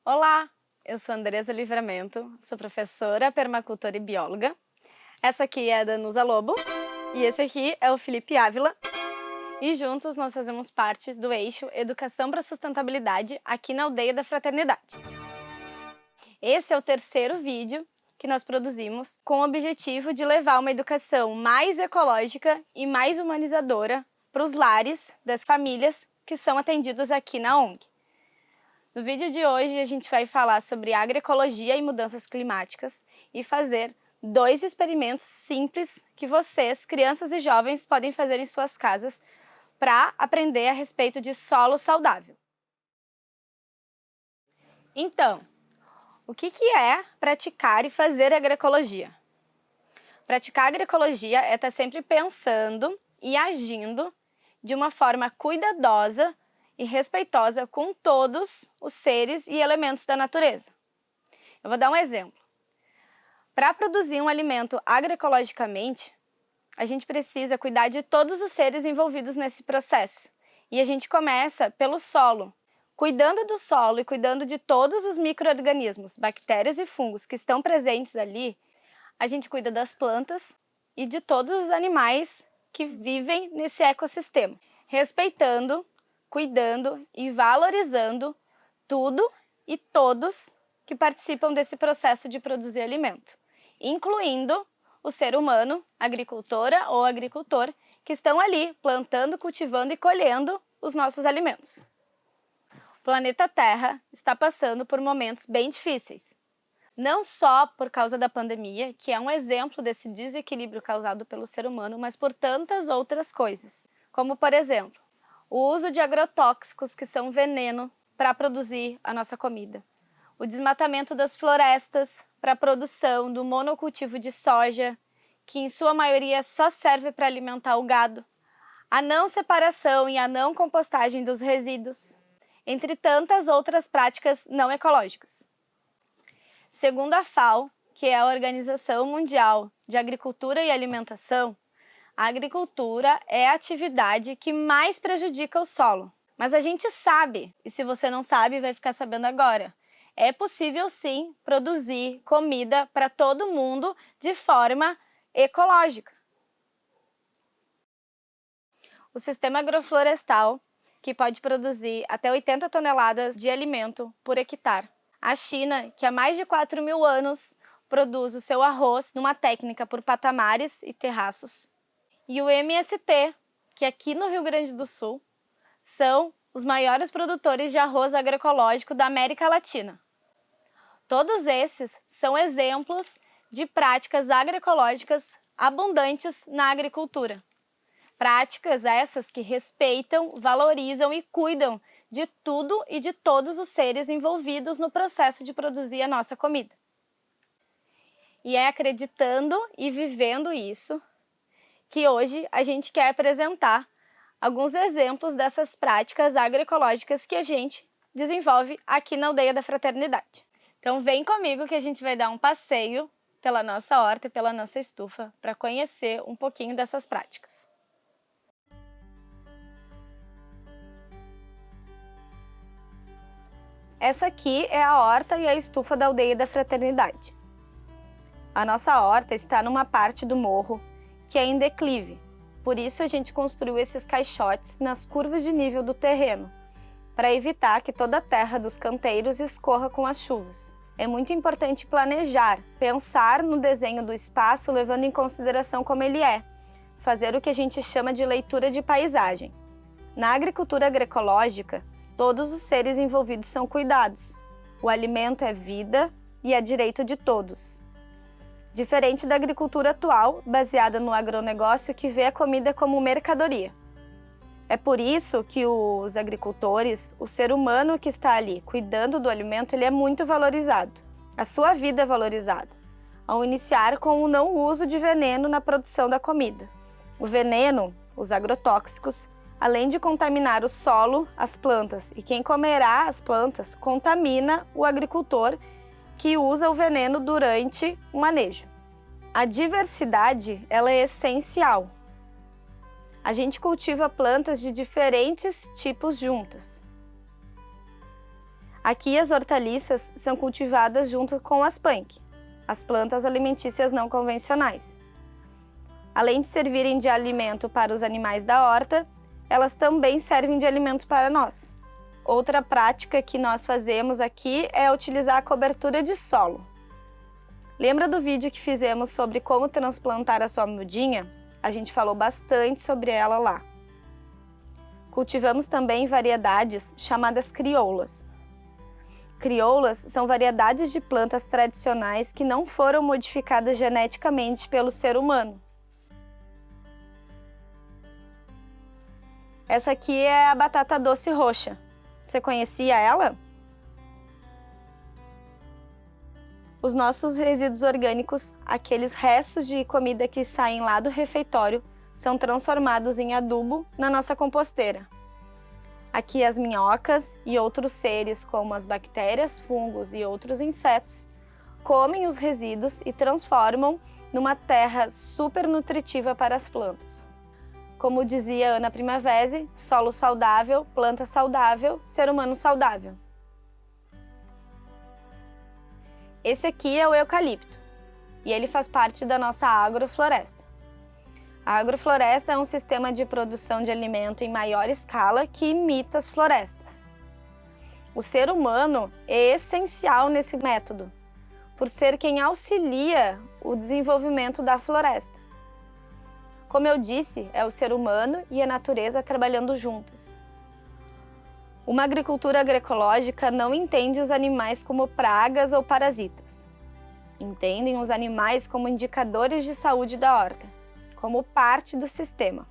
Olá, eu sou Andresa Livramento, sou professora, permacultora e bióloga. Essa aqui é a Danusa Lobo e esse aqui é o Felipe Ávila. E juntos nós fazemos parte do eixo Educação para a Sustentabilidade aqui na Aldeia da Fraternidade. Esse é o terceiro vídeo que nós produzimos com o objetivo de levar uma educação mais ecológica e mais humanizadora para os lares das famílias que são atendidos aqui na ONG. No vídeo de hoje a gente vai falar sobre agroecologia e mudanças climáticas e fazer 2 experimentos simples que vocês, crianças e jovens, podem fazer em suas casas para aprender a respeito de solo saudável. Então, o que é praticar e fazer agroecologia? Praticar agroecologia é estar sempre pensando e agindo de uma forma cuidadosa e respeitosa com todos os seres e elementos da natureza. Eu vou dar um exemplo. Para produzir um alimento agroecologicamente, a gente precisa cuidar de todos os seres envolvidos nesse processo. E a gente começa pelo solo. Cuidando do solo e cuidando de todos os micro-organismos, bactérias e fungos que estão presentes ali, a gente cuida das plantas e de todos os animais que vivem nesse ecossistema, respeitando, cuidando e valorizando tudo e todos que participam desse processo de produzir alimento, incluindo o ser humano, agricultora ou agricultor, que estão ali plantando, cultivando e colhendo os nossos alimentos. O planeta Terra está passando por momentos bem difíceis, não só por causa da pandemia, que é um exemplo desse desequilíbrio causado pelo ser humano, mas por tantas outras coisas, como por exemplo, o uso de agrotóxicos que são veneno para produzir a nossa comida, o desmatamento das florestas para a produção do monocultivo de soja, que em sua maioria só serve para alimentar o gado, a não separação e a não compostagem dos resíduos, entre tantas outras práticas não ecológicas. Segundo a FAO, que é a Organização Mundial de Agricultura e Alimentação, a agricultura é a atividade que mais prejudica o solo. Mas a gente sabe, e se você não sabe, vai ficar sabendo agora, é possível sim produzir comida para todo mundo de forma ecológica. O sistema agroflorestal, que pode produzir até 80 toneladas de alimento por hectare. A China, que há mais de 4.000 anos produz o seu arroz numa técnica por patamares e terraços. E o MST, que aqui no Rio Grande do Sul, são os maiores produtores de arroz agroecológico da América Latina. Todos esses são exemplos de práticas agroecológicas abundantes na agricultura. Práticas essas que respeitam, valorizam e cuidam de tudo e de todos os seres envolvidos no processo de produzir a nossa comida. E é acreditando e vivendo isso que hoje a gente quer apresentar alguns exemplos dessas práticas agroecológicas que a gente desenvolve aqui na Aldeia da Fraternidade. Então vem comigo que a gente vai dar um passeio pela nossa horta e pela nossa estufa para conhecer um pouquinho dessas práticas. Essa aqui é a horta e a estufa da Aldeia da Fraternidade. A nossa horta está numa parte do morro que é em declive, por isso a gente construiu esses caixotes nas curvas de nível do terreno, para evitar que toda a terra dos canteiros escorra com as chuvas. É muito importante planejar, pensar no desenho do espaço levando em consideração como ele é, fazer o que a gente chama de leitura de paisagem. Na agricultura agroecológica, todos os seres envolvidos são cuidados. O alimento é vida e é direito de todos. Diferente da agricultura atual, baseada no agronegócio que vê a comida como mercadoria. É por isso que os agricultores, o ser humano que está ali cuidando do alimento, ele é muito valorizado. A sua vida é valorizada, ao iniciar com o não uso de veneno na produção da comida. O veneno, os agrotóxicos, além de contaminar o solo, as plantas, e quem comerá as plantas contamina o agricultor que usa o veneno durante o manejo. A diversidade, ela é essencial. A gente cultiva plantas de diferentes tipos juntas. Aqui as hortaliças são cultivadas junto com as punk, as plantas alimentícias não convencionais. Além de servirem de alimento para os animais da horta, elas também servem de alimento para nós. Outra prática que nós fazemos aqui é utilizar a cobertura de solo. Lembra do vídeo que fizemos sobre como transplantar a sua mudinha? A gente falou bastante sobre ela lá. Cultivamos também variedades chamadas crioulas. Crioulas são variedades de plantas tradicionais que não foram modificadas geneticamente pelo ser humano. Essa aqui é a batata doce roxa. Você conhecia ela? Os nossos resíduos orgânicos, aqueles restos de comida que saem lá do refeitório, são transformados em adubo na nossa composteira. Aqui as minhocas e outros seres, como as bactérias, fungos e outros insetos, comem os resíduos e transformam numa terra super nutritiva para as plantas. Como dizia Ana Primavesi, solo saudável, planta saudável, ser humano saudável. Esse aqui é o eucalipto, e ele faz parte da nossa agrofloresta. A agrofloresta é um sistema de produção de alimento em maior escala que imita as florestas. O ser humano é essencial nesse método, por ser quem auxilia o desenvolvimento da floresta. Como eu disse, é o ser humano e a natureza trabalhando juntas. Uma agricultura agroecológica não entende os animais como pragas ou parasitas. Entendem os animais como indicadores de saúde da horta, como parte do sistema.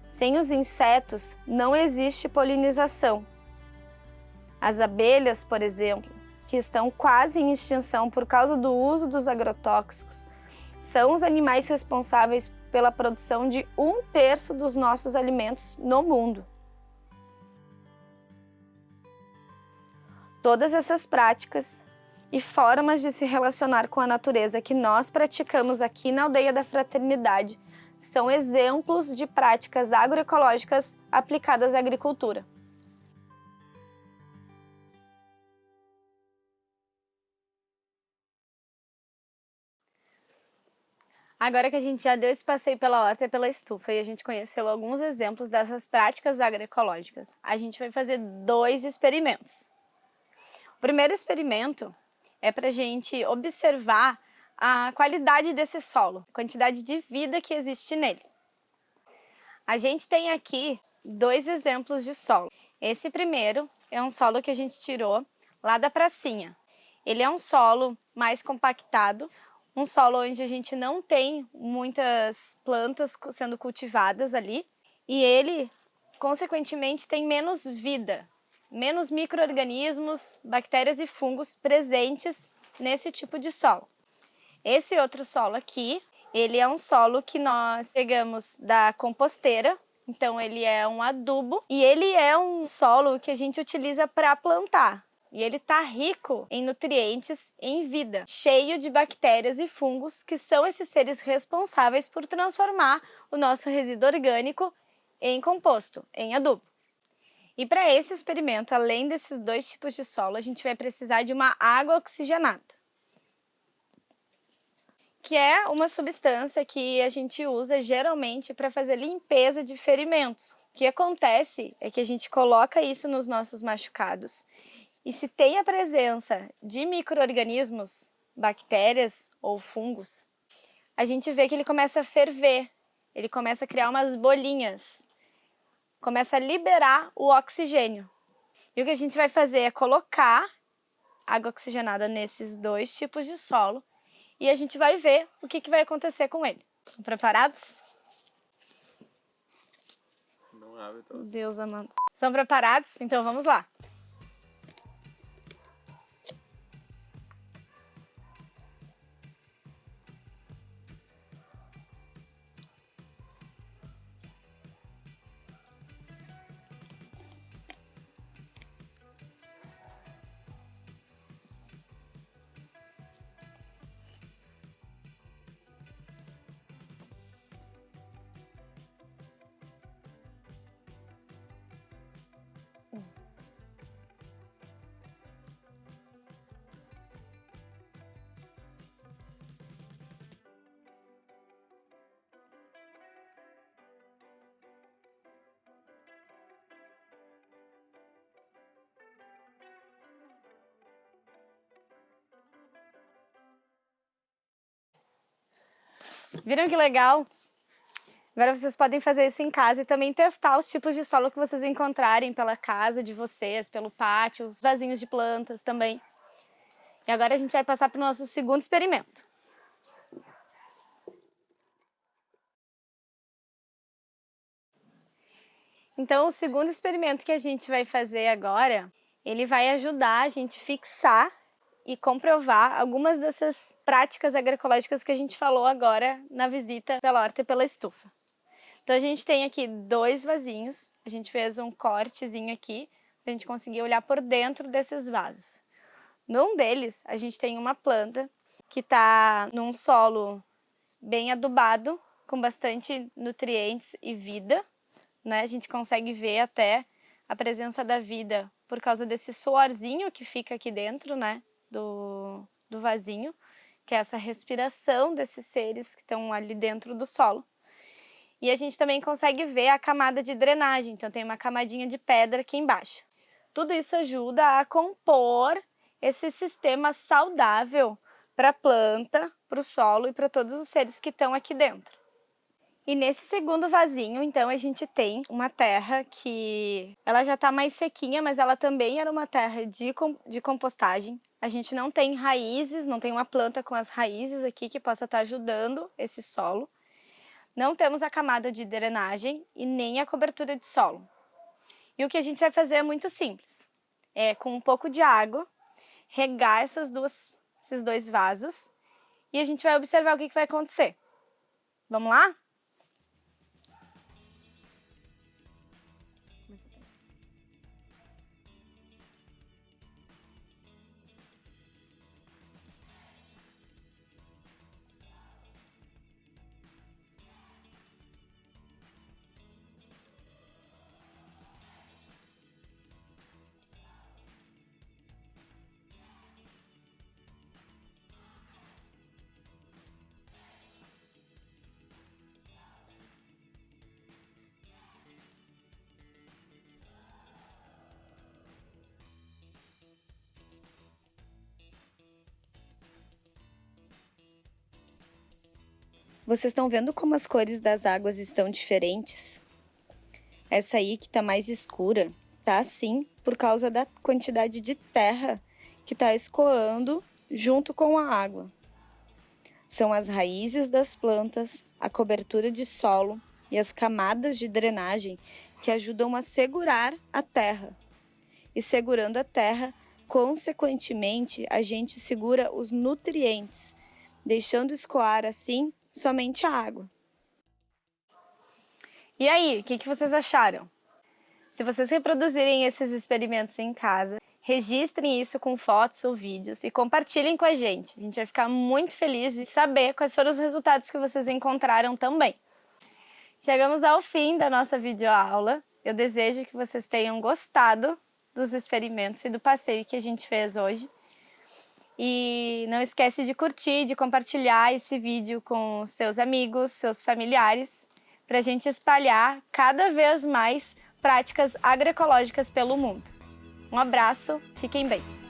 Sem os insetos, não existe polinização. As abelhas, por exemplo, que estão quase em extinção por causa do uso dos agrotóxicos, são os animais responsáveis pela produção de 1/3 dos nossos alimentos no mundo. Todas essas práticas e formas de se relacionar com a natureza que nós praticamos aqui na Aldeia da Fraternidade são exemplos de práticas agroecológicas aplicadas à agricultura. Agora que a gente já deu esse passeio pela horta e pela estufa e a gente conheceu alguns exemplos dessas práticas agroecológicas, a gente vai fazer 2 experimentos. O primeiro experimento é para a gente observar a qualidade desse solo, a quantidade de vida que existe nele. A gente tem aqui 2 exemplos de solo. Esse primeiro é um solo que a gente tirou lá da pracinha. Ele é um solo mais compactado, um solo onde a gente não tem muitas plantas sendo cultivadas ali, e ele, consequentemente, tem menos vida, menos micro-organismos, bactérias e fungos presentes nesse tipo de solo. Esse outro solo aqui, ele é um solo que nós pegamos da composteira, então ele é um adubo e ele é um solo que a gente utiliza para plantar. E ele está rico em nutrientes, em vida, cheio de bactérias e fungos, que são esses seres responsáveis por transformar o nosso resíduo orgânico em composto, em adubo. E para esse experimento, além desses 2 tipos de solo, a gente vai precisar de uma água oxigenada, que é uma substância que a gente usa geralmente para fazer limpeza de ferimentos. O que acontece é que a gente coloca isso nos nossos machucados e se tem a presença de micro-organismos, bactérias ou fungos, a gente vê que ele começa a ferver, ele começa a criar umas bolinhas, começa a liberar o oxigênio. E o que a gente vai fazer é colocar água oxigenada nesses 2 tipos de solo e a gente vai ver o que vai acontecer com ele. Estão preparados? Não abre, então. Deus amado. Estão preparados? Então vamos lá. Viram que legal? Agora vocês podem fazer isso em casa e também testar os tipos de solo que vocês encontrarem pela casa de vocês, pelo pátio, os vasinhos de plantas também. E agora a gente vai passar para o nosso segundo experimento. Então, o segundo experimento que a gente vai fazer agora, ele vai ajudar a gente a fixar e comprovar algumas dessas práticas agroecológicas que a gente falou agora na visita pela horta e pela estufa. Então, a gente tem aqui 2 vasinhos, a gente fez um cortezinho aqui, para a gente conseguir olhar por dentro desses vasos. Num deles, a gente tem uma planta que está num solo bem adubado, com bastante nutrientes e vida, né? A gente consegue ver até a presença da vida por causa desse suorzinho que fica aqui dentro, né? Do vasinho, que é essa respiração desses seres que estão ali dentro do solo. E a gente também consegue ver a camada de drenagem, então tem uma camadinha de pedra aqui embaixo. Tudo isso ajuda a compor esse sistema saudável para a planta, para o solo e para todos os seres que estão aqui dentro. E nesse segundo vasinho, então, a gente tem uma terra que ela já está mais sequinha, mas ela também era uma terra de compostagem. A gente não tem raízes, não tem uma planta com as raízes aqui que possa estar ajudando esse solo. Não temos a camada de drenagem e nem a cobertura de solo. E o que a gente vai fazer é muito simples. É com um pouco de água, regar esses 2 vasos e a gente vai observar o que vai acontecer. Vamos lá? Vocês estão vendo como as cores das águas estão diferentes? Essa aí que está mais escura, tá assim por causa da quantidade de terra que está escoando junto com a água. São as raízes das plantas, a cobertura de solo e as camadas de drenagem que ajudam a segurar a terra. E segurando a terra, consequentemente, a gente segura os nutrientes, deixando escoar assim somente a água. E aí, o que vocês acharam? Se vocês reproduzirem esses experimentos em casa, registrem isso com fotos ou vídeos e compartilhem com a gente. A gente vai ficar muito feliz de saber quais foram os resultados que vocês encontraram também. Chegamos ao fim da nossa videoaula. Eu desejo que vocês tenham gostado dos experimentos e do passeio que a gente fez hoje. E não esquece de curtir, de compartilhar esse vídeo com seus amigos, seus familiares, para a gente espalhar cada vez mais práticas agroecológicas pelo mundo. Um abraço, fiquem bem!